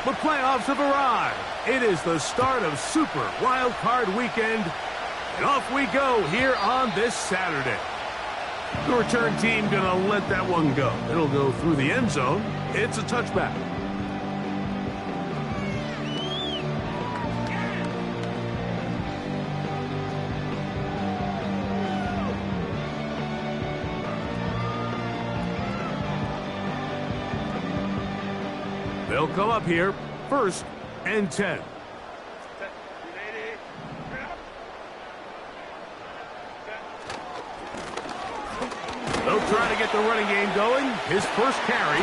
The playoffs have arrived. It is the start of Super Wild Card Weekend, and off we go here on this Saturday. The return team gonna let that one go. It'll go through the end zone. It's a touchback. They'll come up here, 1st and 10. They'll try to get the running game going. His first carry,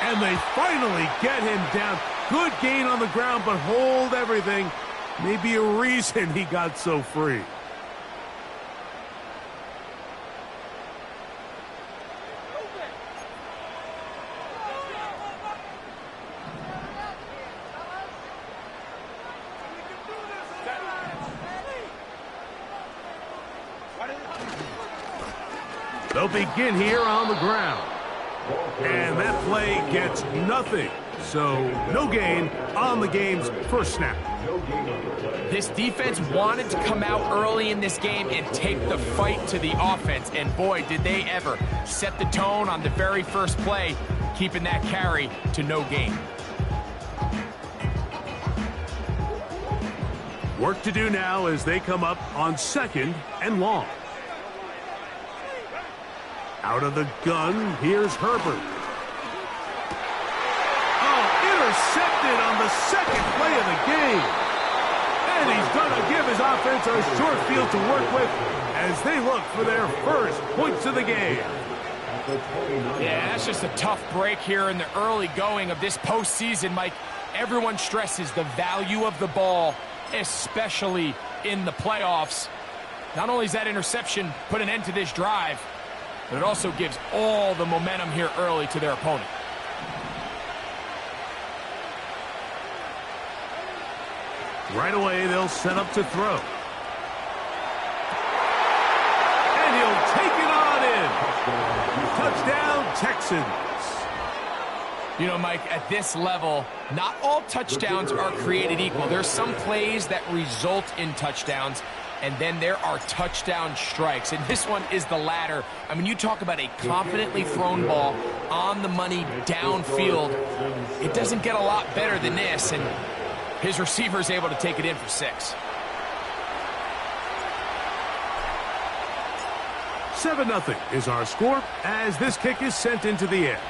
and they finally get him down. Good gain on the ground, but hold everything. Maybe a reason he got so free. They'll begin here on the ground. And that play gets nothing. So no gain on the game's first snap. This defense wanted to come out early in this game and take the fight to the offense. And boy, did they ever set the tone on the very first play, keeping that carry to no gain. Work to do now as they come up on 2nd and long. Out of the gun, here's Herbert. Oh, intercepted on the second play of the game. And he's going to give his offense a short field to work with as they look for their first points of the game. Yeah, that's just a tough break here in the early going of this postseason, Mike. Everyone stresses the value of the ball, especially in the playoffs. Not only does that interception put an end to this drive, but it also gives all the momentum here early to their opponent. Right away, they'll set up to throw. And he'll take it on in. Touchdown, Texans. You know, Mike, at this level, not all touchdowns are created equal. There's some plays that result in touchdowns, and then there are touchdown strikes. And this one is the latter. I mean, you talk about a confidently thrown ball on the money downfield. It doesn't get a lot better than this, and his receiver is able to take it in for 6. 7-0 is our score as this kick is sent into the air.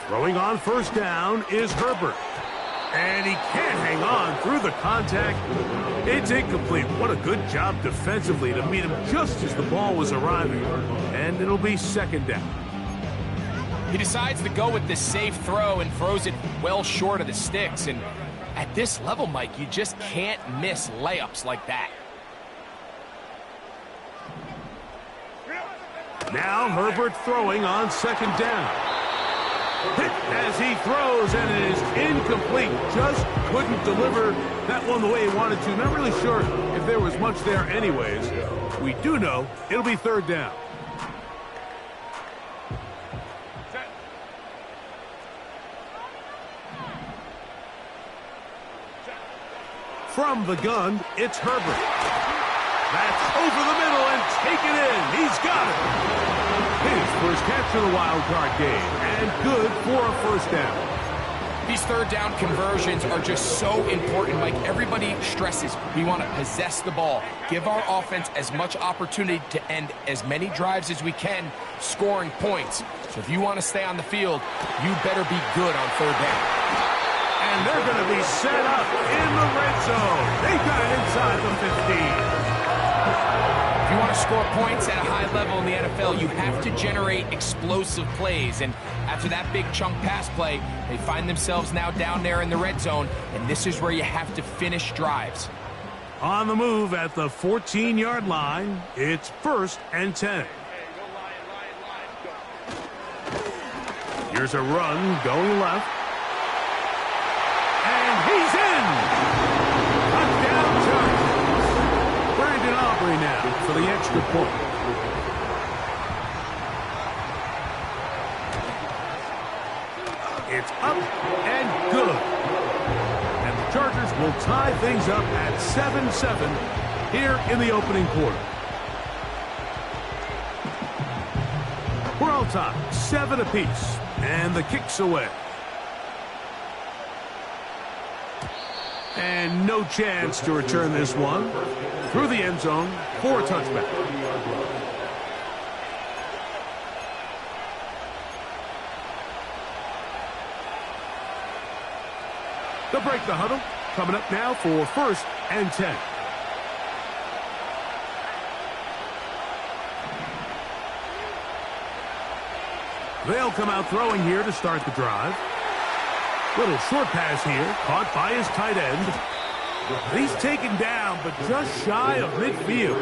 Throwing on 1st down is Herbert. And he can't hang on through the contact. It's incomplete. What a good job defensively to meet him just as the ball was arriving. And it'll be 2nd down. He decides to go with the safe throw and throws it well short of the sticks. And at this level, Mike, you just can't miss layups like that. Now Herbert throwing on 2nd down. Hit as he throws, and it is incomplete. Just couldn't deliver that one the way he wanted to. Not really sure if there was much there anyways. We do know it'll be 3rd down. From the gun, it's Herbert. That's over the middle and taken in. He's got it. His first catch of the wild card game, and good for a 1st down. These 3rd down conversions are just so important, Mike. Everybody stresses we want to possess the ball, give our offense as much opportunity to end as many drives as we can, scoring points. So if you want to stay on the field, you better be good on 3rd down. And they're going to be set up in the red zone. They got it inside the 15. If you want to score points at a high level in the NFL, you have to generate explosive plays. And after that big chunk pass play, they find themselves now down there in the red zone, and this is where you have to finish drives. On the move at the 14-yard line, it's 1st and 10. Here's a run going left. And he's in! Touchdown Chargers. Brandon Aubrey now for the extra point. It's up and good. Chargers will tie things up at 7-7 here in the opening quarter. We're all tied, 7 apiece, and the kick's away. And no chance to return this one through the end zone for a touchback. They'll break the huddle. Coming up now for 1st and 10. They'll come out throwing here to start the drive. Little short pass here, caught by his tight end. He's taken down, but just shy of midfield.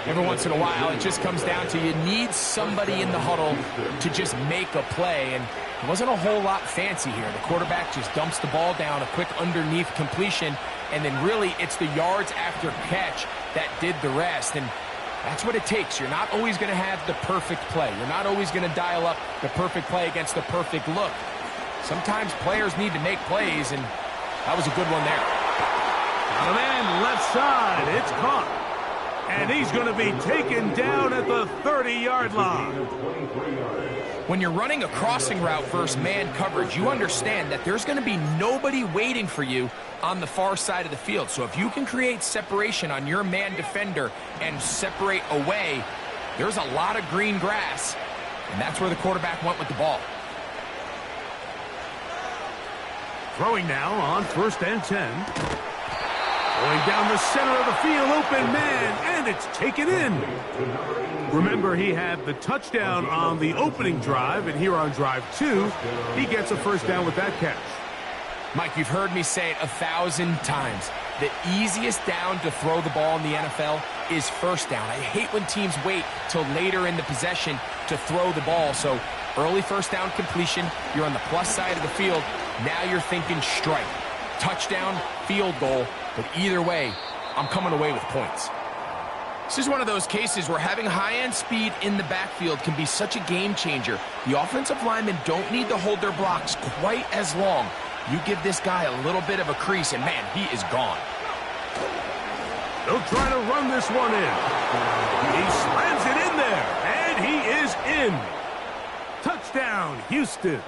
Every once in a while, it just comes down to you need somebody in the huddle to just make a play, and it wasn't a whole lot fancy here. The quarterback just dumps the ball down, a quick underneath completion, and then really it's the yards after catch that did the rest, and that's what it takes. You're not always going to have the perfect play. You're not always going to dial up the perfect play against the perfect look. Sometimes players need to make plays, and that was a good one there. Got a man left side. It's caught. And he's going to be taken down at the 30-yard line. When you're running a crossing route versus man coverage, you understand that there's going to be nobody waiting for you on the far side of the field. So if you can create separation on your man defender and separate away, there's a lot of green grass, and that's where the quarterback went with the ball. Throwing now on 1st and 10. Going down the center of the field, open man, and it's taken in. Remember, he had the touchdown on the opening drive, and here on drive 2, he gets a 1st down with that catch. Mike, you've heard me say it 1,000 times. The easiest down to throw the ball in the NFL is 1st down. I hate when teams wait till later in the possession to throw the ball. So early 1st down completion, you're on the plus side of the field. Now you're thinking strike. Touchdown, field goal, but either way, I'm coming away with points. This is one of those cases where having high-end speed in the backfield can be such a game changer. The offensive linemen don't need to hold their blocks quite as long. You give this guy a little bit of a crease, and man, he is gone. They'll try to run this one in. He slams it in there, and he is in. Touchdown, Houston.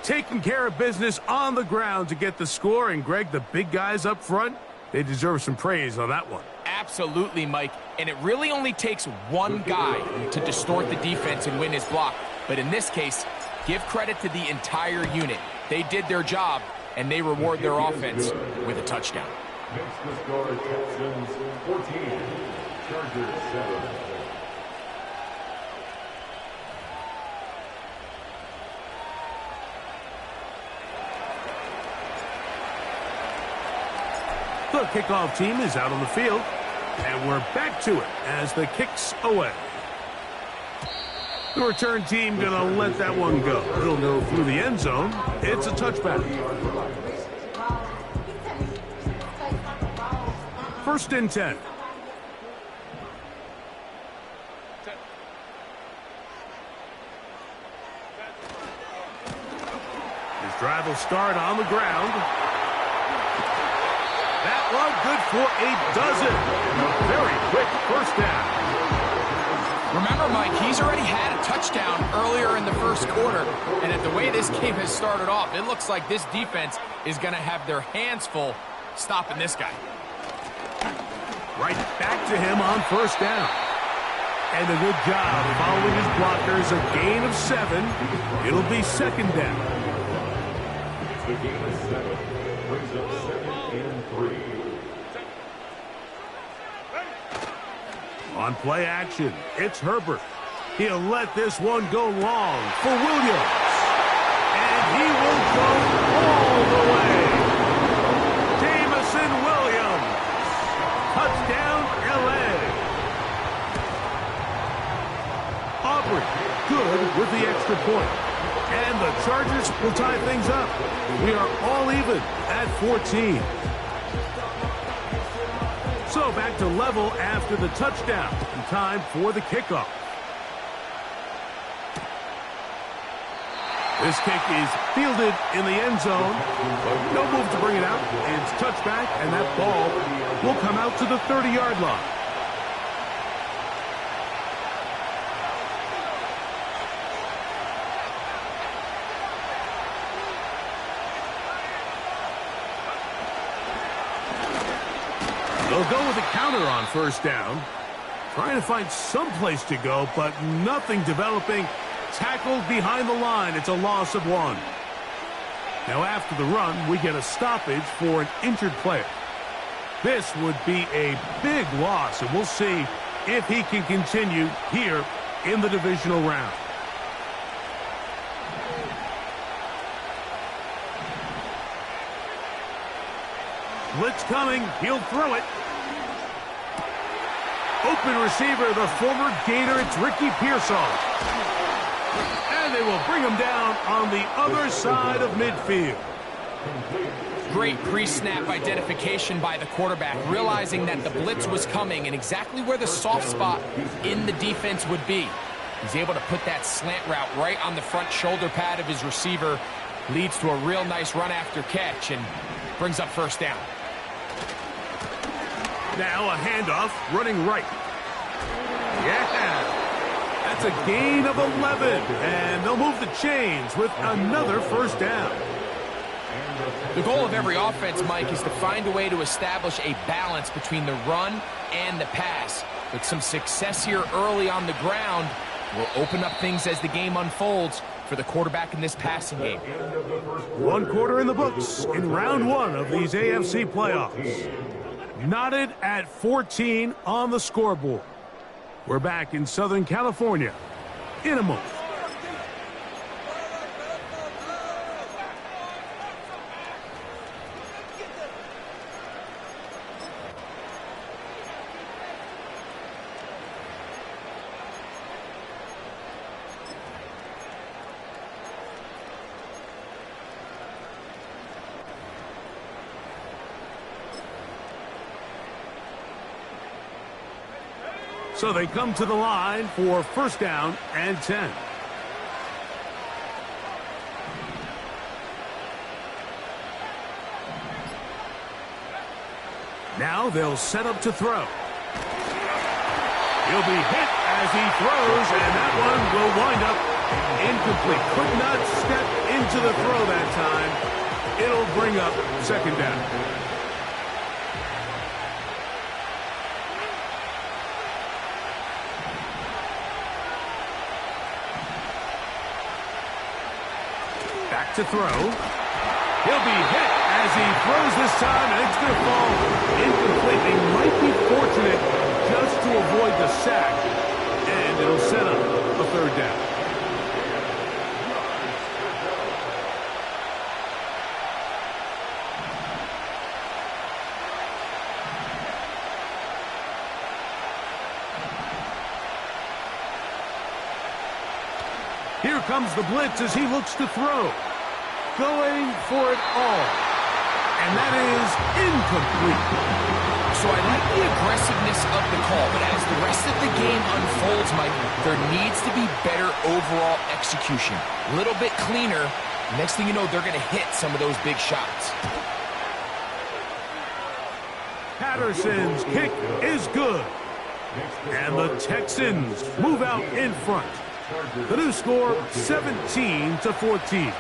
Taking care of business on the ground to get the score, and Greg, the big guys up front, they deserve some praise on that one. Absolutely, Mike, and it really only takes one guy to distort the defense and win his block, but in this case, give credit to the entire unit. They did their job, and they reward their offense with a touchdown. Next to score, Texans 14, Chargers 7. The kickoff team is out on the field, and we're back to it as the kick's away. The return team going to let that one go. It'll go through the end zone. It's a touchback. 1st and 10. His drive will start on the ground. That one good for a dozen. Very quick 1st down. Remember, Mike, he's already had a touchdown earlier in the 1st quarter, and at the way this game has started off, it looks like this defense is going to have their hands full stopping this guy. Right back to him on 1st down. And a good job following his blockers. A gain of 7. It'll be 2nd down. The game is 7. Brings up 2nd and 3. On play action, it's Herbert. He'll let this one go long for Williams. And he will go all the way. Jameson Williams free. Good with the extra point. And the Chargers will tie things up. We are all even at 14. So back to level after the touchdown. And time for the kickoff. This kick is fielded in the end zone. No move to bring it out. It's touchback, and that ball will come out to the 30-yard line. They'll go with a counter on first down. Trying to find some place to go, but nothing developing. Tackled behind the line. It's a loss of 1. Now after the run, we get a stoppage for an injured player. This would be a big loss, and we'll see if he can continue here in the divisional round. Blitz coming. He'll throw it. Open receiver, the former Gator. It's Ricky Pearsall. And they will bring him down on the other side of midfield. Great pre-snap identification by the quarterback, realizing that the blitz was coming and exactly where the soft spot in the defense would be. He's able to put that slant route right on the front shoulder pad of his receiver. Leads to a real nice run after catch and brings up first down. Now a handoff, running right. Yeah! That's a gain of 11, and they'll move the chains with another first down. The goal of every offense, Mike, is to find a way to establish a balance between the run and the pass. With some success here early on the ground, will open up things as the game unfolds for the quarterback in this passing game. 1 quarter in the books in round 1 of these AFC playoffs. Knotted at 14 on the scoreboard. We're back in Southern California in a moment. So they come to the line for first down and 10. Now they'll set up to throw. He'll be hit as he throws, and that one will wind up incomplete. Could not step into the throw that time. It'll bring up second down. To throw. He'll be hit as he throws this time, and it's going to fall incomplete. They might be fortunate just to avoid the sack, and it'll set up a third down. Here comes the blitz as he looks to throw. Going for it all. And that is incomplete. So I like the aggressiveness of the call, but as the rest of the game unfolds, Mike, there needs to be better overall execution. A little bit cleaner. Next thing you know, they're going to hit some of those big shots. Patterson's kick is good. And the Texans move out in front. The new score, 17-14.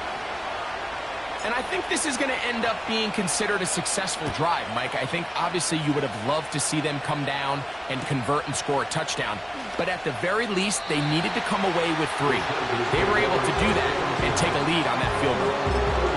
And I think this is going to end up being considered a successful drive, Mike. I think obviously you would have loved to see them come down and convert and score a touchdown. But at the very least, they needed to come away with 3. They were able to do that and take a lead on that field goal.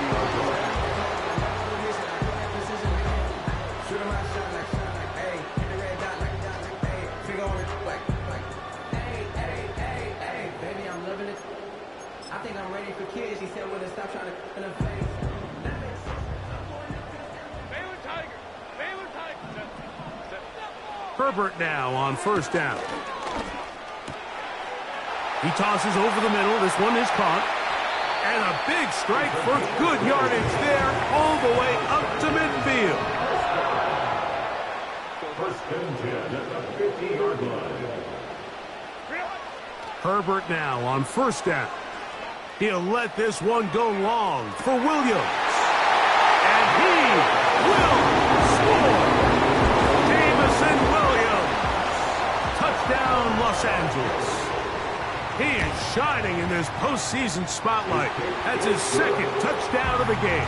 Herbert now on first down. He tosses over the middle. This one is caught. And a big strike for good yardage there all the way up to midfield. First and 10 at the 50-yard line. Herbert now on first down. He'll let this one go long for Williams. And he will score. Jameson Williams. Touchdown, Los Angeles. He is shining in this postseason spotlight. That's his second touchdown of the game.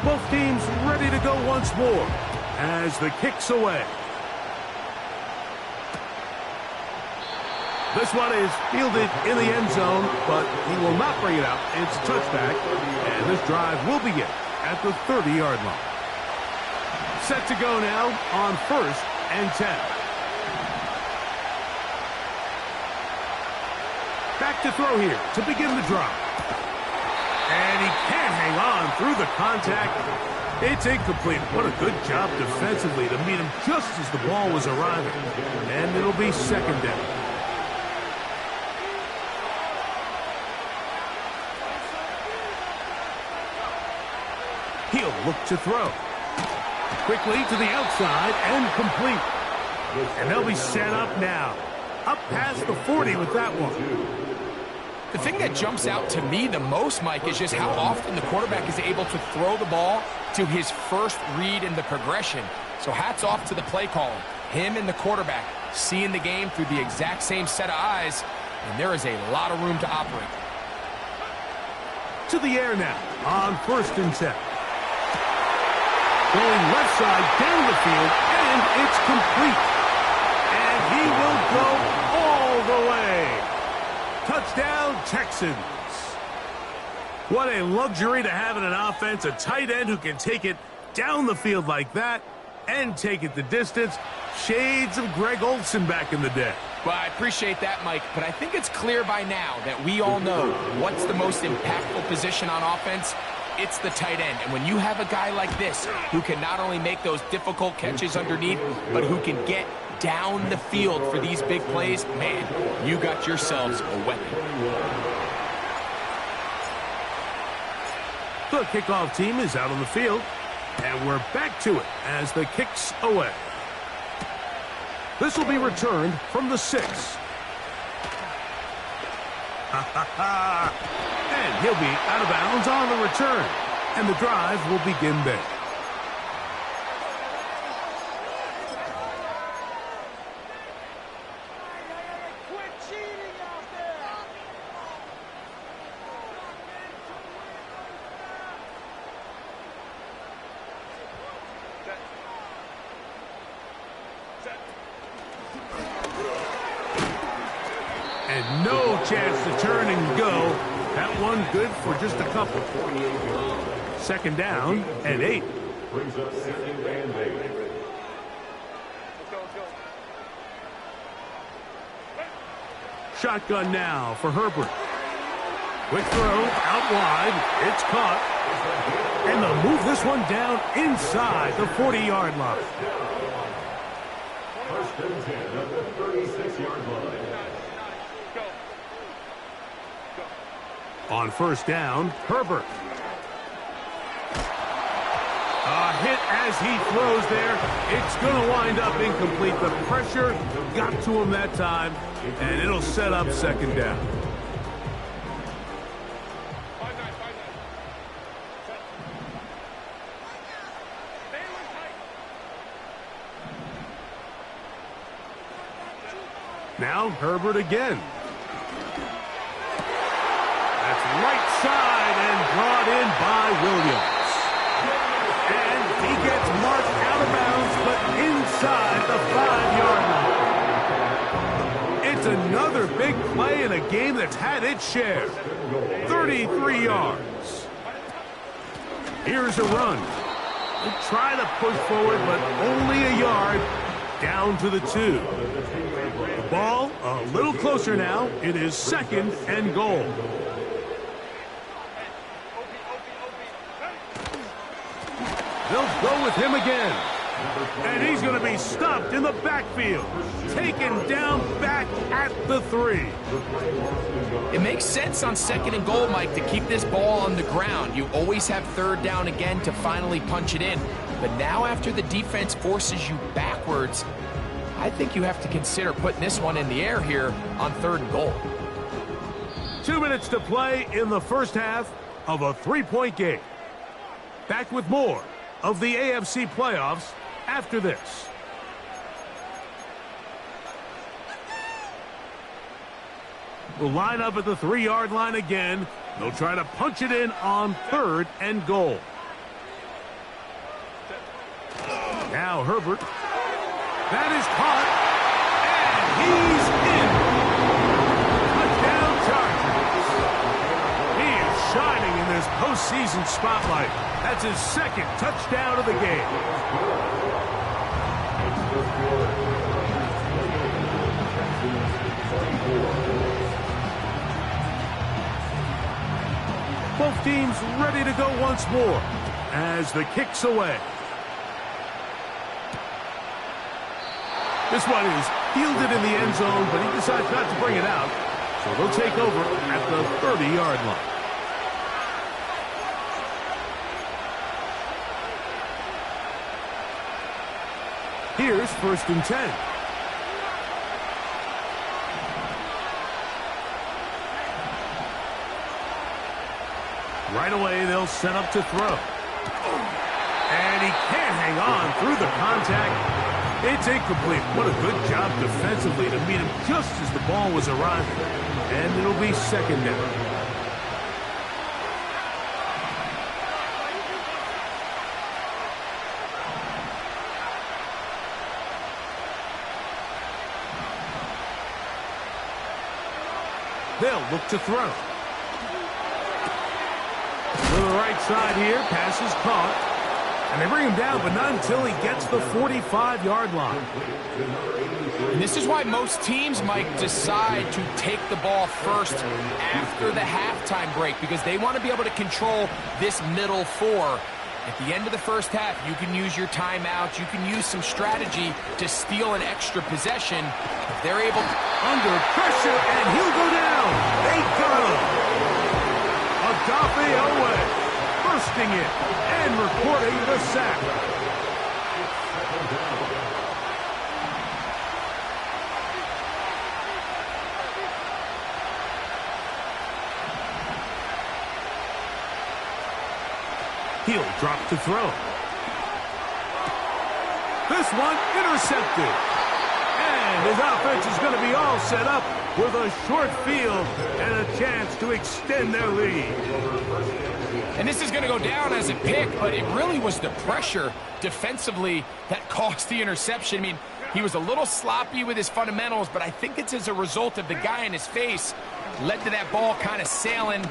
Both teams ready to go once more as the kick's away. This one is fielded in the end zone, but he will not bring it out. It's a touchback, and this drive will begin at the 30-yard line. Set to go now on first and 10. Back to throw here to begin the drive. And he can't hang on through the contact. It's incomplete. What a good job defensively to meet him just as the ball was arriving. And it'll be second down. He'll look to throw. Quickly to the outside and complete. And they'll be set up now. Up past the 40 with that one. The thing that jumps out to me the most, Mike, is just how often the quarterback is able to throw the ball to his first read in the progression. So hats off to the play caller. Him and the quarterback seeing the game through the exact same set of eyes, and there is a lot of room to operate. To the air now on first and 10. Going left side down the field, and it's complete. And he will go all the way. Touchdown, Texans. What a luxury to have in an offense, a tight end who can take it down the field like that and take it the distance. Shades of Greg Olsen back in the day. Well, I appreciate that, Mike, but I think it's clear by now that we all know what's the most impactful position on offense. It's the tight end. And when you have a guy like this who can not only make those difficult catches underneath, but who can get down the field for these big plays, man, you got yourselves a weapon. The kickoff team is out on the field, and we're back to it as the kick's away. This will be returned from the 6. And he'll be out of bounds on the return, and the drive will begin there. And no chance to turn and go. That one good for just a couple. Second down and 8. Brings up second and 8. Shotgun now for Herbert. Quick throw out wide. It's caught. And they'll move this one down inside the 40-yard line. First and 10 at the 36-yard line. On first down, Herbert. A hit as he throws there. It's going to wind up incomplete. The pressure got to him that time, and it'll set up second down. Now Herbert again. That's right side and brought in by Williams. And he gets marked out of bounds, but inside the 5-yard line. It's another big play in a game that's had its share. 33 yards. Here's a run. They try to push forward, but only a yard down to the 2. The ball a little closer now. It is second and goal. They'll go with him again. And he's going to be stopped in the backfield. Taken down back at the 3. It makes sense on 2nd and goal, Mike, to keep this ball on the ground. You always have 3rd down again to finally punch it in. But now after the defense forces you backwards, I think you have to consider putting this one in the air here on 3rd and goal. 2 minutes to play in the first half of a 3-point game. Back with more of the AFC playoffs after this. We'll line up at the 3-yard line again. They'll try to punch it in on 3rd and goal. Now Herbert. That is caught. And he's in. Touchdown Chargers. He is shining in this postseason spotlight. That's his 2nd touchdown of the game. Both teams ready to go once more as the kick's away. This one is fielded in the end zone, but he decides not to bring it out. So they'll take over at the 30-yard line. Here's 1st and 10. Right away, they'll set up to throw. And he can't hang on through the contact. It's incomplete. What a good job defensively to meet him just as the ball was arriving. And it'll be 2nd down. They'll look to throw. To the right side here, pass is caught. And they bring him down, but not until he gets the 45-yard line. And this is why most teams might decide to take the ball first after the halftime break, because they want to be able to control this middle 4. At the end of the first half, you can use your timeouts. You can use some strategy to steal an extra possession. If they're able to... Under pressure, and he'll go down. They got him. Odafe Oweh bursting it and recording the sack. He'll drop to throw. This one intercepted. And his offense is going to be all set up with a short field and a chance to extend their lead. And this is going to go down as a pick, but it really was the pressure defensively that caused the interception. I mean, he was a little sloppy with his fundamentals, but I think it's as a result of the guy in his face led to that ball kind of sailing,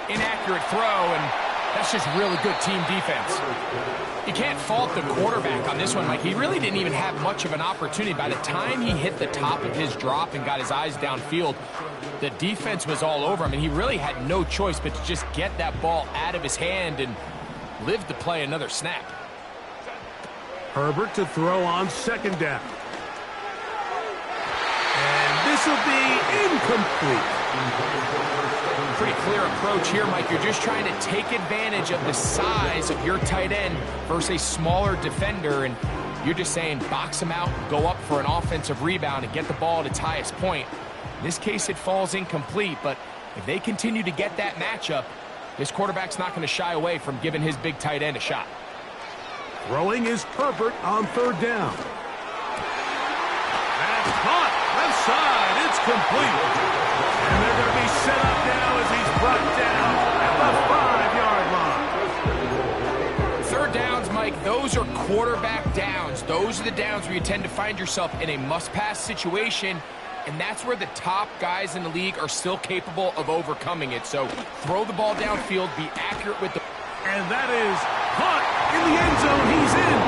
inaccurate throw, and that's just really good team defense. You can't fault the quarterback on this one. Like, he really didn't even have much of an opportunity. By the time he hit the top of his drop and got his eyes downfield, the defense was all over him, and he really had no choice but to just get that ball out of his hand and live to play another snap. Herbert to throw on 2nd down. And this will be incomplete. Pretty clear approach here, Mike. You're just trying to take advantage of the size of your tight end versus a smaller defender, and you're just saying box him out, go up for an offensive rebound, and get the ball at its highest point. In this case, it falls incomplete, but if they continue to get that matchup, this quarterback's not going to shy away from giving his big tight end a shot. Throwing is Herbert on 3rd down. That's caught. Left side. It's complete. And they're going to be set up now as he's brought down at the 5-yard line. 3rd downs, Mike, those are quarterback downs. Those are the downs where you tend to find yourself in a must-pass situation, and that's where the top guys in the league are still capable of overcoming it. So throw the ball downfield, be accurate with the... And that is caught in the end zone. He's in.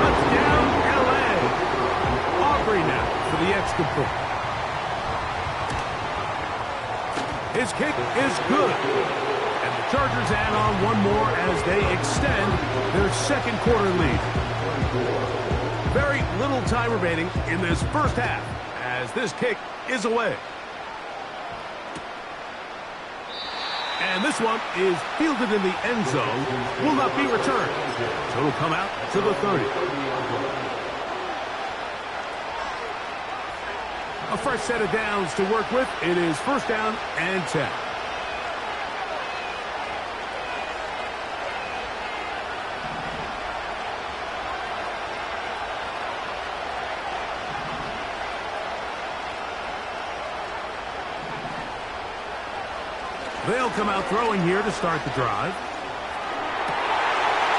Touchdown, L.A. Aubrey now for the extra point. His kick is good. And the Chargers add on one more as they extend their second quarter lead. Very little time remaining in this first half as this kick is away. And this one is fielded in the end zone, will not be returned. So it'll come out to the 30. A fresh set of downs to work with. It is first down and 10. They'll come out throwing here to start the drive.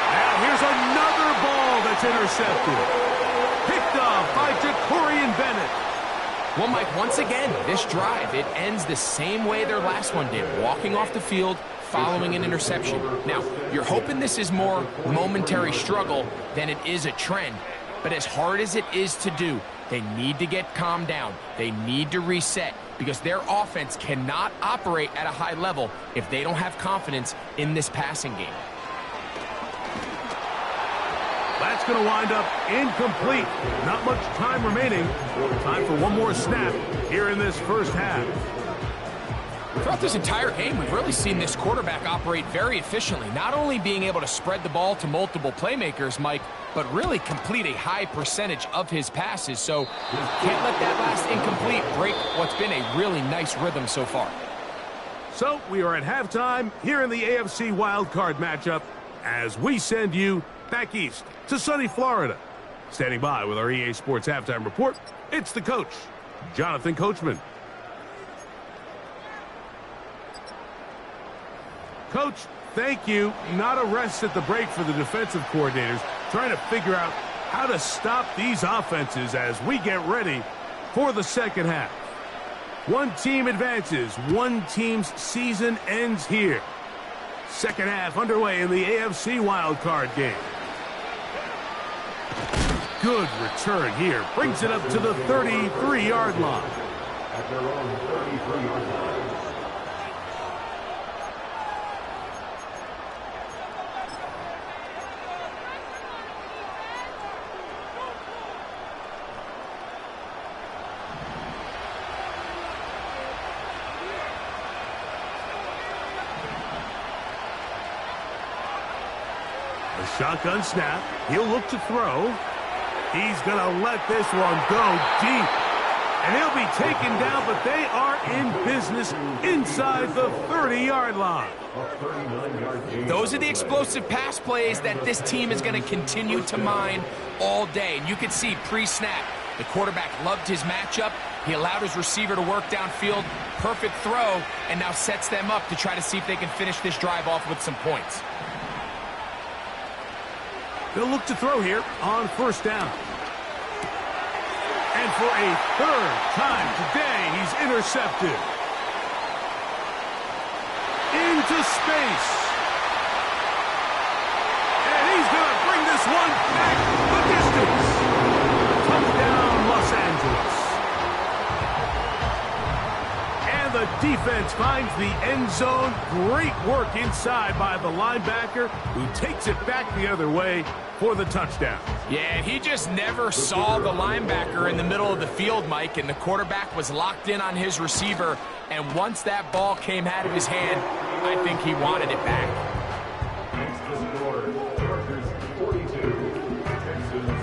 Now here's another ball that's intercepted. Picked up by Jacorian Bennett. Well, Mike, once again, this drive, it ends the same way their last one did, walking off the field, following an interception. Now, you're hoping this is more momentary struggle than it is a trend, but as hard as it is to do, they need to get calmed down. They need to reset because their offense cannot operate at a high level if they don't have confidence in this passing game. That's going to wind up incomplete. Not much time remaining. Time for one more snap here in this first half. Throughout this entire game, we've really seen this quarterback operate very efficiently, not only being able to spread the ball to multiple playmakers, Mike, but really complete a high percentage of his passes. So can't let that last incomplete break what's been a really nice rhythm so far. So we are at halftime here in the AFC wildcard matchup as we send you back east to sunny Florida. Standing by with our EA Sports Halftime Report, it's the coach, Jonathan Coachman. Coach, thank you. Not a rest at the break for the defensive coordinators, trying to figure out how to stop these offenses as we get ready for the second half. One team advances. One team's season ends here. Second half underway in the AFC wildcard game. Good return here. Brings it up to the 33-yard line. At their own 33-yard line. The shotgun snap. He'll look to throw. He's going to let this one go deep. And he'll be taken down, but they are in business inside the 30-yard line. Those are the explosive pass plays that this team is going to continue to mine all day. And you can see pre-snap, the quarterback loved his matchup. He allowed his receiver to work downfield. Perfect throw, and now sets them up to try to see if they can finish this drive off with some points. They'll look to throw here on first down. And for a third time today, he's intercepted. Into space. And he's going to bring this one back the distance. Touchdown, Los Angeles. And the defense finds the end zone. Great work inside by the linebacker who takes it back the other way for the touchdown. Yeah, he just never saw the linebacker in the middle of the field, Mike, and the quarterback was locked in on his receiver, and once that ball came out of his hand, I think he wanted it back. Next to score, Chargers 42, Texans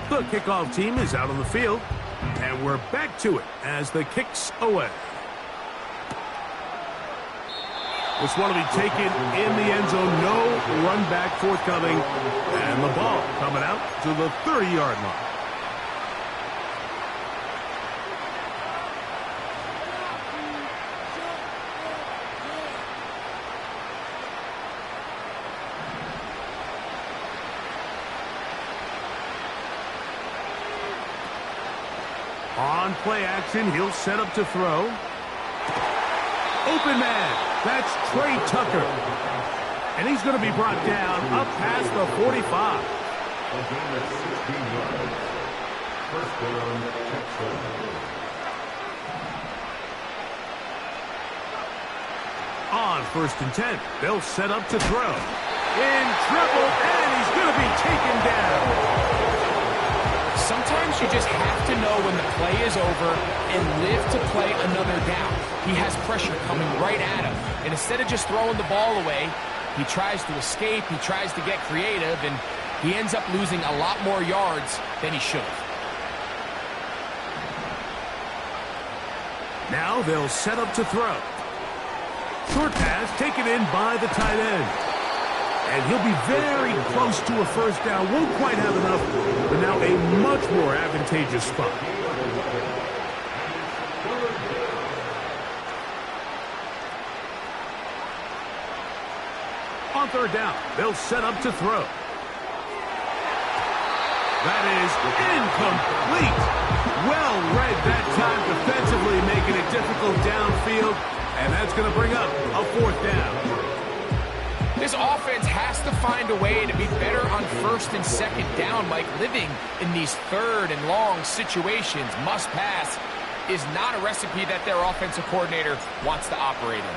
24. The kickoff team is out on the field, and we're back to it as the kick's away. This one will be taken in the end zone. No run back forthcoming. And the ball coming out to the 30-yard line. On play action, he'll set up to throw. Open man. That's Trey Tucker. And he's going to be brought down up past the 45. A gain of 16 yards. First down, Texans. On 1st and 10, they'll set up to throw. In trouble, and he's going to be taken down. Sometimes you just have to know when the play is over and live to play another down. He has pressure coming right at him. And instead of just throwing the ball away, he tries to escape, he tries to get creative, and he ends up losing a lot more yards than he should have. Now they'll set up to throw. Short pass taken in by the tight end. And he'll be very close to a first down. Won't quite have enough, but now a much more advantageous spot. On 3rd down, they'll set up to throw. That is incomplete. Well read that time defensively, making it difficult downfield. And that's going to bring up a 4th down. This offense has to find a way to be better on 1st and 2nd down. Mike, living in these 3rd and long situations, must pass, is not a recipe that their offensive coordinator wants to operate in.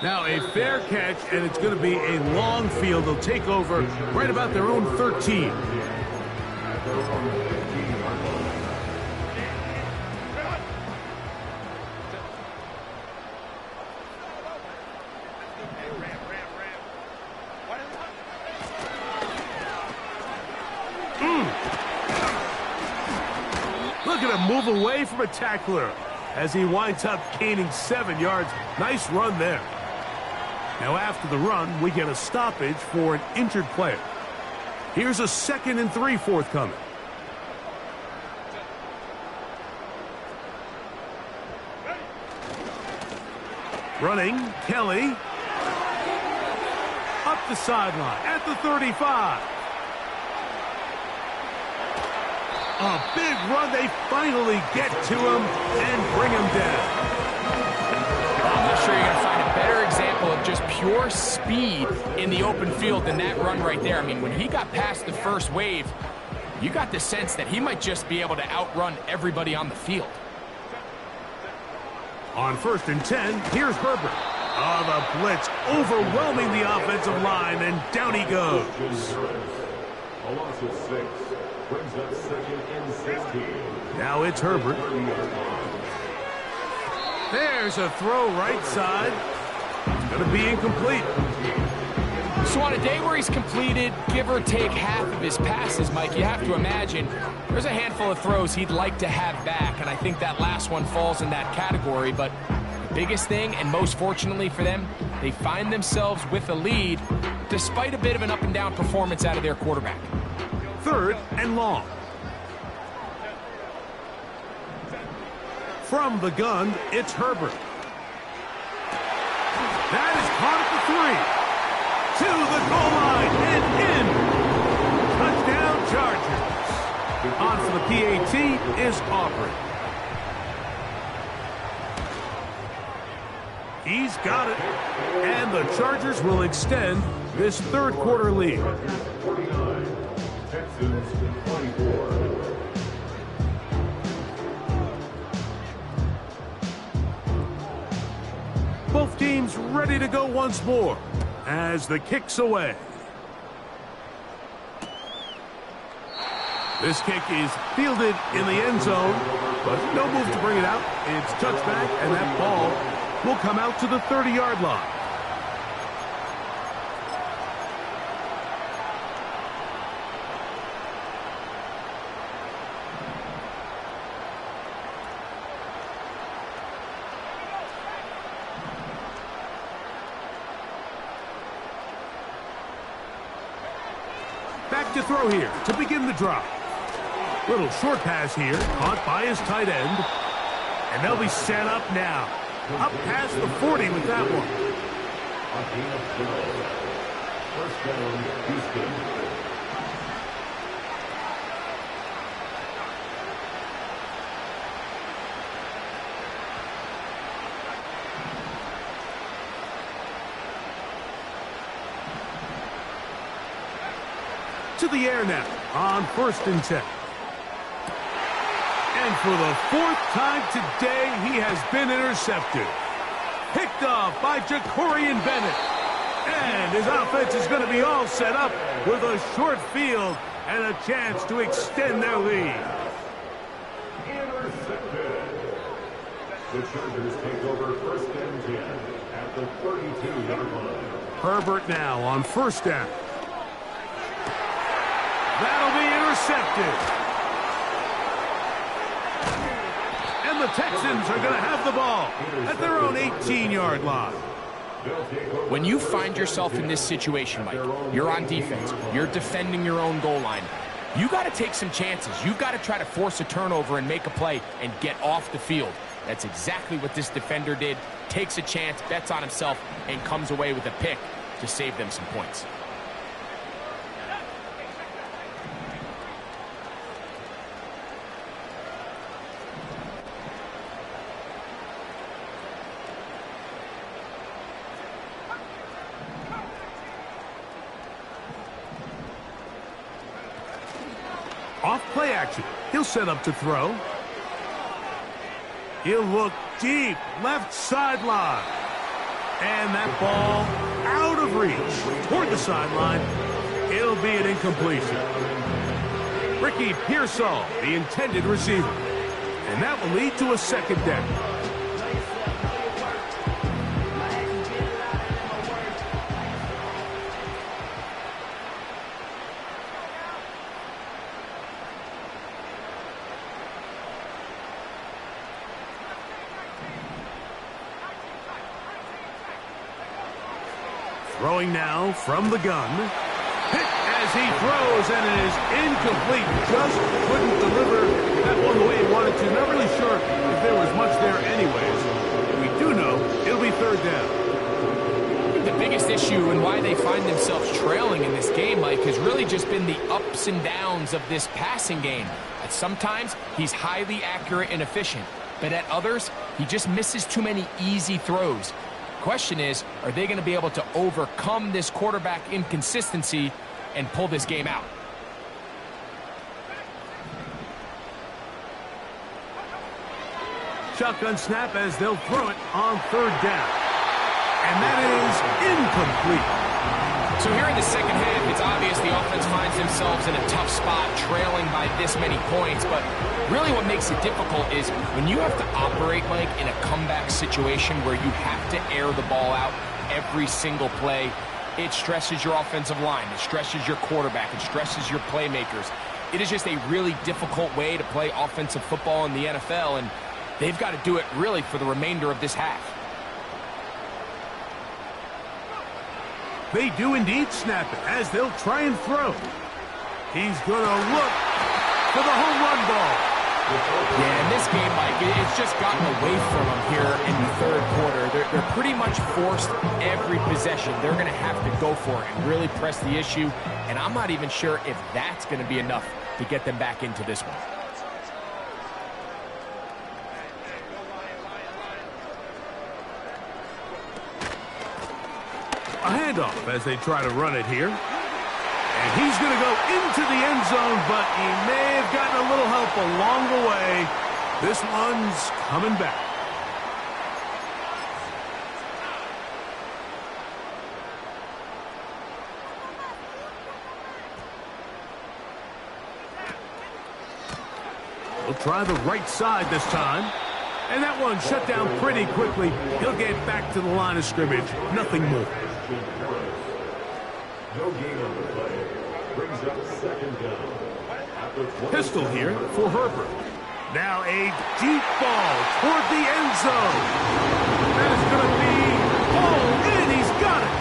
Now a fair catch, and it's going to be a long field. They'll take over right about their own 13. Look at him move away from a tackler as he winds up gaining 7 yards. Nice run there. Now after the run, we get a stoppage for an injured player. Here's a 2nd and 3 forthcoming. Running, Kelly. Up the sideline at the 35. A big run. They finally get to him and bring him down. I'm not sure you're going to find a better example of just pure speed in the open field than that run right there. I mean, when he got past the first wave, you got the sense that he might just be able to outrun everybody on the field. On 1st and 10, here's Herbert. Oh, the blitz overwhelming the offensive line, and down he goes. A loss of 6 brings up 2nd and 16. Now it's Herbert. There's a throw right side. It's going to be incomplete. So on a day where he's completed, give or take half of his passes, Mike, you have to imagine there's a handful of throws he'd like to have back, and I think that last one falls in that category. But the biggest thing, and most fortunately for them, they find themselves with a lead despite a bit of an up-and-down performance out of their quarterback. 3rd and long. From the gun, it's Herbert. That is caught at the 3. To the goal line and in. Touchdown, Chargers. On for the PAT is Aubrey. He's got it. And the Chargers will extend this 3rd quarter lead. 49, Texans 24. Both teams ready to go once more as the kick's away. This kick is fielded in the end zone, but no move to bring it out. It's touchback, and that ball will come out to the 30-yard line. Back to throw here to begin the drive. Little short pass here, caught by his tight end. And they'll be set up now. Up past the 40 with that one. First down, Houston. To the air now on 1st and 10. And And for the fourth time today, he has been intercepted. Picked off by Jakorian Bennett. And his offense is going to be all set up with a short field and a chance to extend their lead. Intercepted. The Chargers take over first and 10 at the 32-yard line. Herbert now on first down. That'll be intercepted. And the Texans are going to have the ball at their own 18-yard line. When you find yourself in this situation, Mike, you're on defense, you're defending your own goal line, you got to take some chances. You've got to try to force a turnover and make a play and get off the field. That's exactly what this defender did. Takes a chance, bets on himself, and comes away with a pick to save them some points. Off play action. He'll set up to throw. He'll look deep, left sideline. And that ball out of reach toward the sideline. It'll be an incompletion. Ricky Pearsall, the intended receiver. And that will lead to a second down. Throwing now from the gun. Hit as he throws, and it is incomplete. Just couldn't deliver that one the way he wanted to. Not really sure if there was much there anyways. We do know it'll be third down. The biggest issue and why they find themselves trailing in this game, Mike, has really just been the ups and downs of this passing game. At sometimes, he's highly accurate and efficient, but at others, he just misses too many easy throws. Question is, are they going to be able to overcome this quarterback inconsistency and pull this game out? Shotgun snap as they'll throw it on third down. And that is incomplete. So here in the second half, it's obvious the offense finds themselves in a tough spot, trailing by this many points. But really what makes it difficult is when you have to operate, Mike, in a comeback situation where you have to air the ball out every single play, it stresses your offensive line, it stresses your quarterback, it stresses your playmakers. It is just a really difficult way to play offensive football in the NFL, and they've got to do it really for the remainder of this half. They do indeed snap it as they'll try and throw. He's going to look for the home run ball. Yeah, in this game, Mike, it's just gotten away from them here in the third quarter. They're pretty much forced every possession. They're going to have to go for it and really press the issue. And I'm not even sure if that's going to be enough to get them back into this one. A handoff as they try to run it here. And he's going to go into the end zone, but he may have gotten a little help along the way. This one's coming back. We'll try the right side this time. And that one shut down pretty quickly. He'll get back to the line of scrimmage. Nothing more. No gain on the play. Brings up second down. Pistol here for Herbert. Now a deep ball toward the end zone. That is going to be pulled in. He's got it.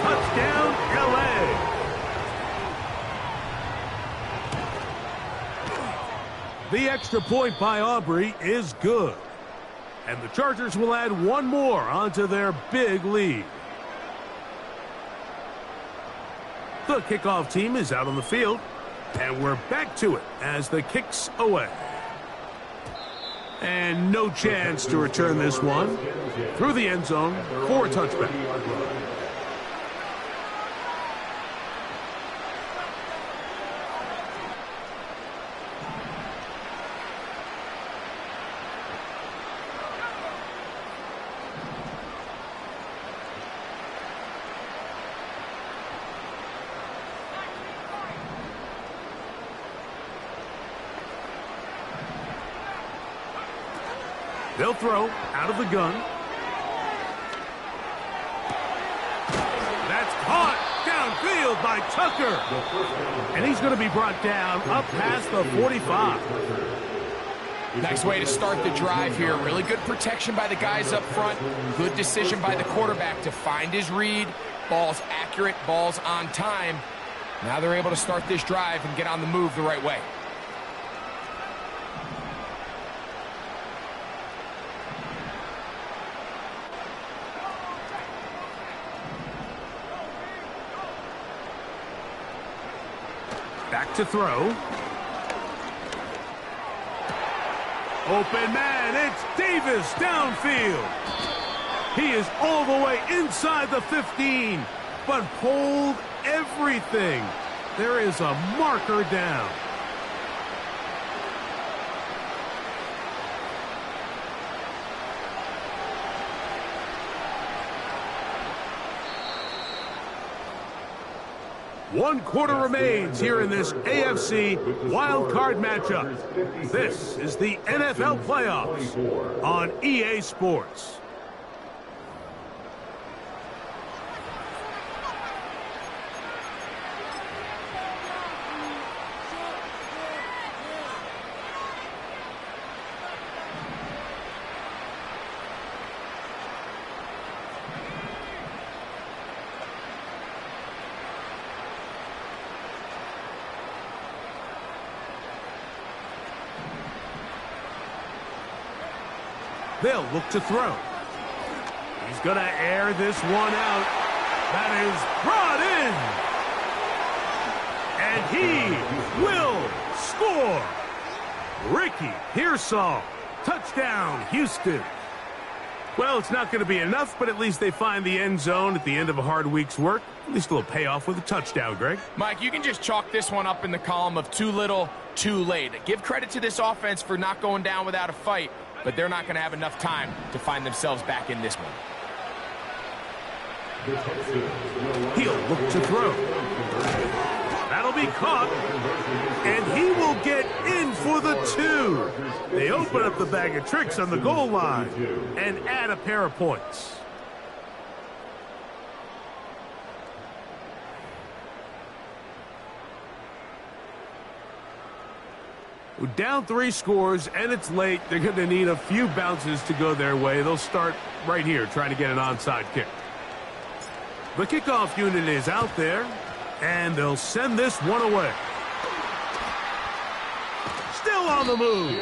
Touchdown, L.A. The extra point by Aubrey is good. And the Chargers will add one more onto their big lead. The kickoff team is out on the field, and we're back to it as the kick's away. And no chance to return this one through the end zone for a touchback. They'll throw out of the gun. That's caught downfield by Tucker. And he's going to be brought down up past the 45. Nice way to start the drive here. Really good protection by the guys up front. Good decision by the quarterback to find his read. Ball's accurate, ball's on time. Now they're able to start this drive and get on the move the right way. Back to throw. Open man, it's Davis downfield. He is all the way inside the 15, but hold everything. There is a marker down. One quarter remains here in this AFC wildcard matchup. This is the NFL playoffs on EA Sports. They'll look to throw. He's going to air this one out. That is brought in. And he will score. Ricky Pearsall. Touchdown, Houston. Well, it's not going to be enough, but at least they find the end zone at the end of a hard week's work. At least a little payoff with a touchdown, Greg. Mike, you can just chalk this one up in the column of too little, too late. Give credit to this offense for not going down without a fight, but they're not going to have enough time to find themselves back in this one. He'll look to throw. That'll be caught, and he will get in for the 2. They open up the bag of tricks on the goal line and add a pair of points. Down 3 scores, and it's late. They're going to need a few bounces to go their way. They'll start right here trying to get an onside kick. The kickoff unit is out there, and they'll send this one away. Still on the move.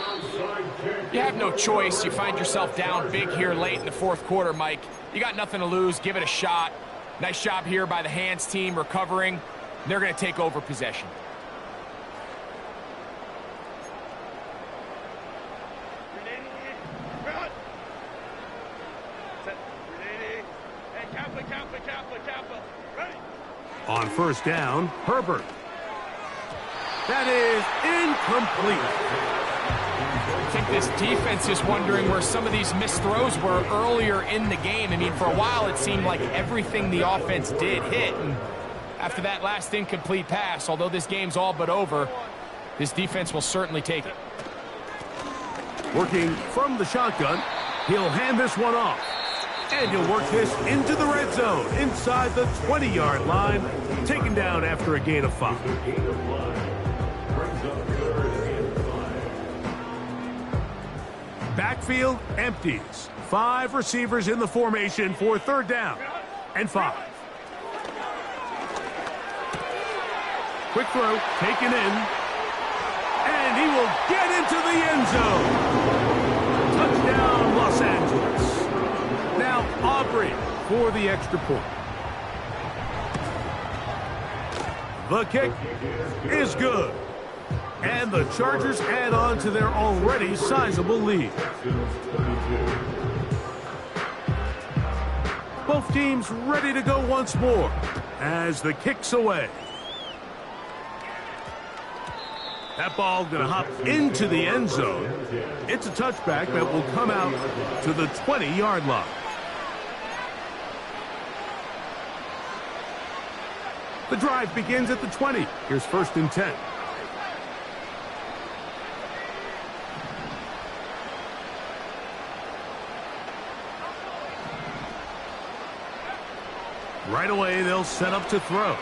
You have no choice. You find yourself down big here late in the 4th quarter, Mike. You got nothing to lose. Give it a shot. Nice job here by the hands team recovering. They're going to take over possession. On first down, Herbert. That is incomplete. I think this defense is wondering where some of these missed throws were earlier in the game. I mean, for a while it seemed like everything the offense did hit. And after that last incomplete pass, although this game's all but over, this defense will certainly take it. Working from the shotgun, he'll hand this one off. And he'll work this into the red zone, inside the 20-yard line, taken down after a gain of 5. Backfield empties. 5 receivers in the formation for 3rd down and 5. Quick throw, taken in. And he will get into the end zone. Touchdown, Los Angeles. Now Aubrey for the extra point. The kick is good. And the Chargers add on to their already sizable lead. Both teams ready to go once more as the kick's away. That ball going to hop into the end zone. It's a touchback that will come out to the 20-yard line. The drive begins at the 20. Here's 1st and 10. Right away, they'll set up to throw.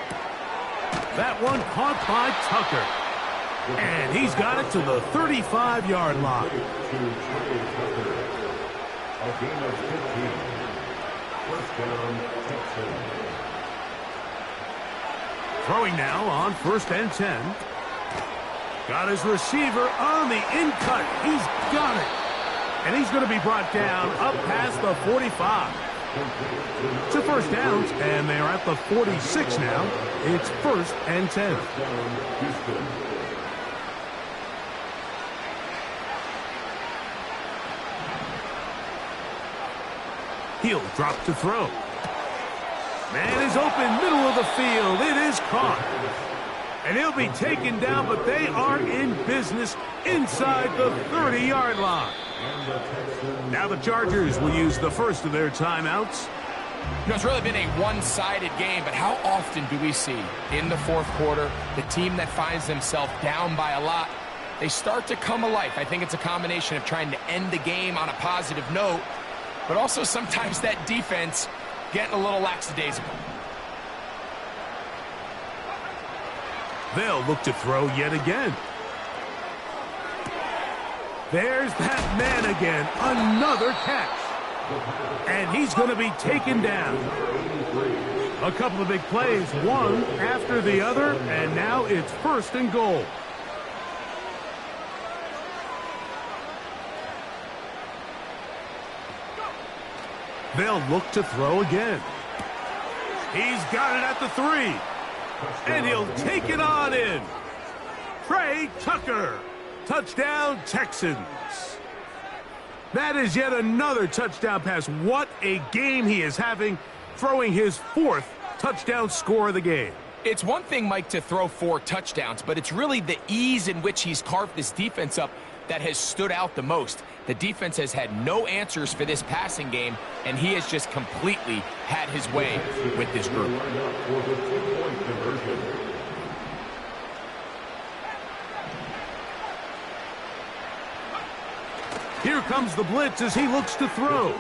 That one caught by Tucker. And he's got it to the 35-yard line. A gain of 15. First down, Texans. Throwing now on 1st and 10. Got his receiver on the in-cut. He's got it. And he's going to be brought down up past the 45. To first downs, and they're at the 46 now. It's 1st and 10. He'll drop to throw. Man is open, middle of the field. It is caught. And he'll be taken down, but they are in business inside the 30-yard line. Now the Chargers will use the first of their timeouts. You know, it's really been a one-sided game, but how often do we see in the fourth quarter the team that finds themselves down by a lot, they start to come alive? I think it's a combination of trying to end the game on a positive note, but also sometimes that defense getting a little lackadaisical. They'll look to throw yet again. There's that man again. Another catch. And he's going to be taken down. A couple of big plays, one after the other, and now it's 1st and goal. They'll look to throw again. He's got it at the 3. And he'll take it on in. Trey Tucker. Touchdown, Texans. That is yet another touchdown pass. What a game he is having, throwing his 4th touchdown score of the game. It's one thing, Mike, to throw 4 touchdowns, but it's really the ease in which he's carved this defense up that has stood out the most. The defense has had no answers for this passing game, and he has just completely had his way with this group. Here comes the blitz as he looks to throw.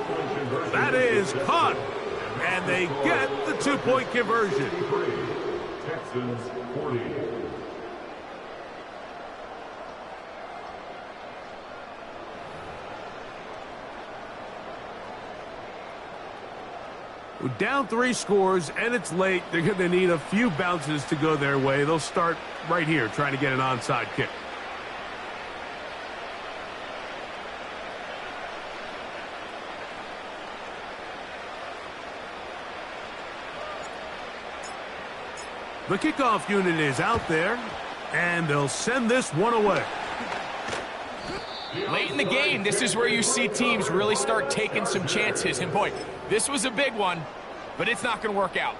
That is caught. And they get the 2-point conversion. Texans 40. Down 3 scores, and it's late. They're going to need a few bounces to go their way. They'll start right here trying to get an onside kick. The kickoff unit is out there, and they'll send this one away. Late in the game, this is where you see teams really start taking some chances. And boy, this was a big one, but it's not going to work out.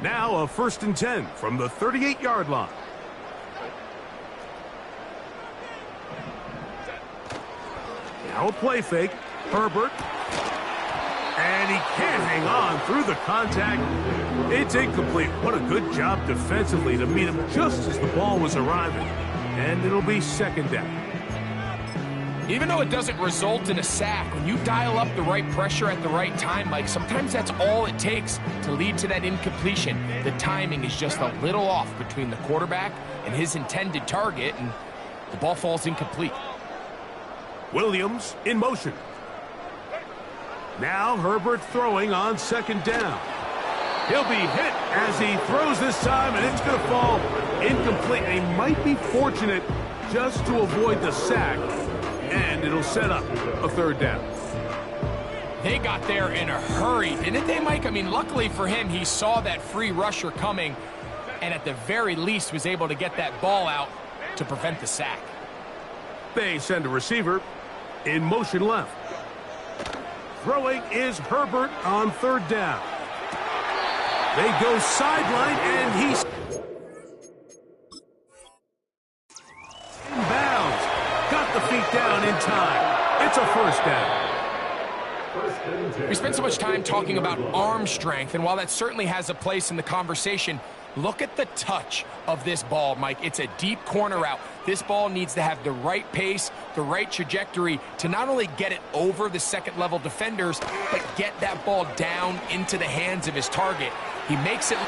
Now a 1st and 10 from the 38-yard line. Now a play fake. Herbert. And he can't hang on through the contact. It's incomplete. What a good job defensively to meet him just as the ball was arriving. And it'll be 2nd down. Even though it doesn't result in a sack, when you dial up the right pressure at the right time, Mike, sometimes that's all it takes to lead to that incompletion. The timing is just a little off between the quarterback and his intended target, and the ball falls incomplete. Williams in motion. Now Herbert throwing on 2nd down. He'll be hit as he throws this time, and it's going to fall incomplete. They might be fortunate just to avoid the sack, and it'll set up a 3rd down. They got there in a hurry, didn't they, Mike? I mean, luckily for him, he saw that free rusher coming, and at the very least was able to get that ball out to prevent the sack. They send a receiver in motion left. Throwing is Herbert on 3rd down. They go sideline, and he's inbounds. Got the feet down in time. It's a 1st down. First and 10. We spend so much time talking about arm strength, and while that certainly has a place in the conversation, look at the touch of this ball, Mike. It's a deep corner route. This ball needs to have the right pace, the right trajectory to not only get it over the second-level defenders, but get that ball down into the hands of his target. He makes it...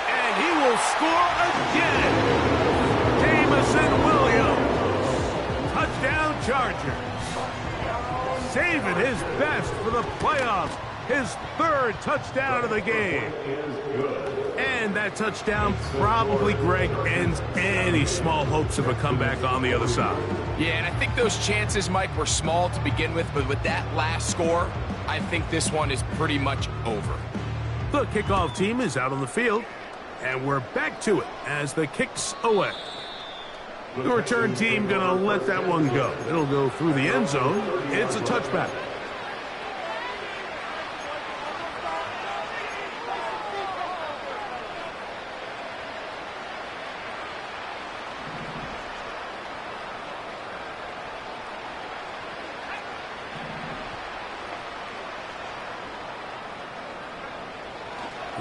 And he will score again. Jameson Williams. Touchdown Chargers. Saving his best for the playoffs. His third touchdown of the game. And that touchdown probably, Greg, ends any small hopes of a comeback on the other side. Yeah, and I think those chances, Mike, were small to begin with, but with that last score, I think this one is pretty much over. The kickoff team is out on the field, and we're back to it as the kick's away. The return team gonna let that one go. It'll go through the end zone. It's a touchback.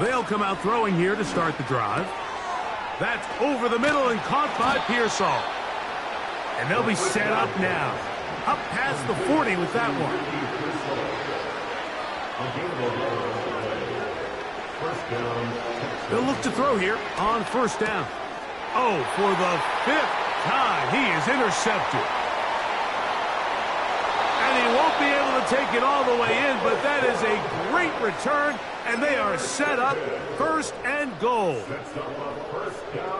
They'll come out throwing here to start the drive. That's over the middle and caught by Pearsall. And they'll be set up now. Up past the 40 with that one. They'll look to throw here on first down. Oh, for the 5th time, he is intercepted. And he won't be able to take it all the way in, but that is a great return, and they are set up first and goal.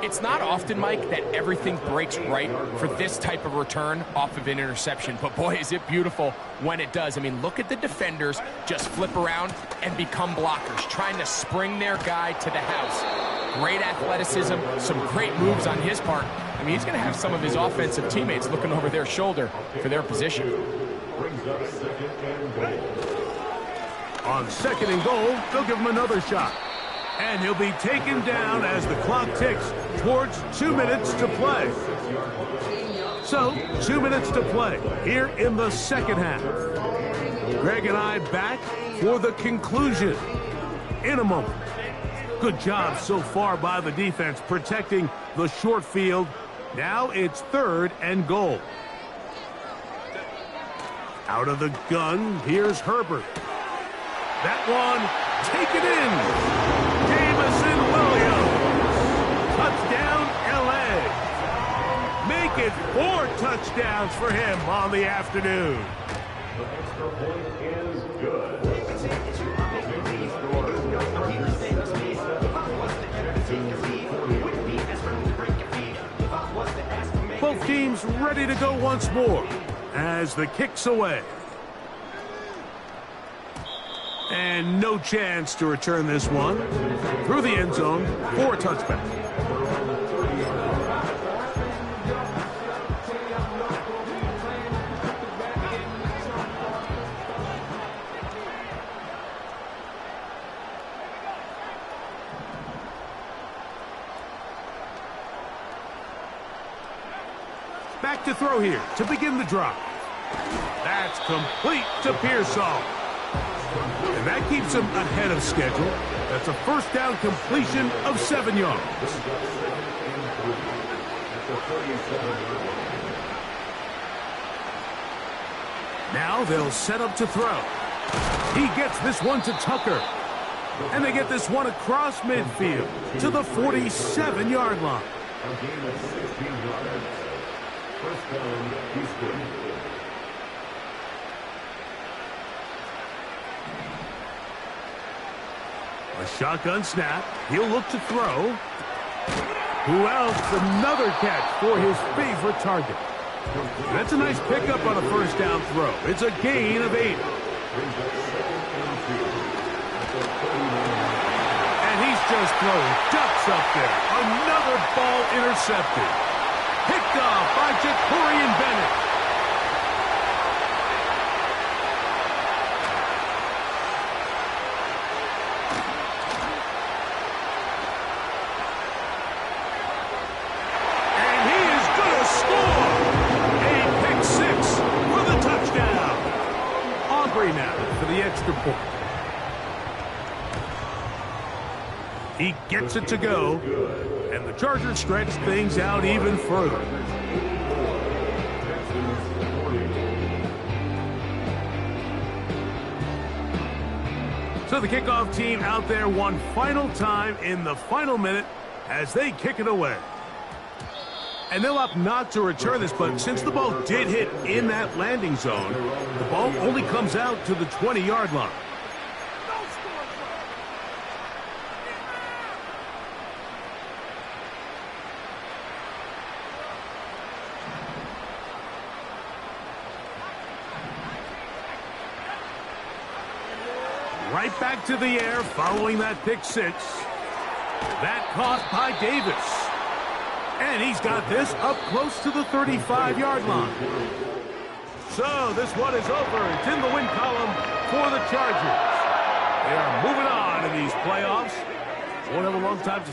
It's not often, Mike, that everything breaks right for this type of return off of an interception. But, boy, is it beautiful when it does. I mean, look at the defenders just flip around and become blockers, trying to spring their guy to the house. Great athleticism, some great moves on his part. I mean, he's going to have some of his offensive teammates looking over their shoulder for their position. On second and goal, they'll give him another shot. And he'll be taken down as the clock ticks towards 2 minutes to play. So, 2 minutes to play here in the second half. Greg and I back for the conclusion in a moment. Good job so far by the defense protecting the short field. Now it's third and goal. Out of the gun, here's Herbert. That one taken in. Jameson Williams. Touchdown, L.A. Make it 4 touchdowns for him on the afternoon. The extra point is good. Both teams ready to go once more as the kick's away. And no chance to return this one. Through the end zone for a touchback. Back to throw here to begin the drive. That's complete to Pearsall. And that keeps him ahead of schedule. That's a first down completion of 7 yards. Now they'll set up to throw. He gets this one to Tucker. And they get this one across midfield to the 47-yard line. A gain of 16 yards. First down, Houston. A shotgun snap. He'll look to throw. Who else? Another catch for his favorite target. That's a nice pickup on a first down throw. It's a gain of 8. And he's just throwing ducks up there. Another ball intercepted. Picked off by Jacorian Bennett. Now for the the extra point. He gets it to go, and the Chargers stretch things out even further. So the kickoff team out there one final time in the final minute as they kick it away. And they'll opt not to return this, but since the ball did hit in that landing zone, the ball only comes out to the 20-yard line. Right back to the air following that pick six. That caught by Davis. And he's got this up close to the 35-yard line. So this one is over. It's in the win column for the Chargers. They are moving on in these playoffs. Won't have a long time to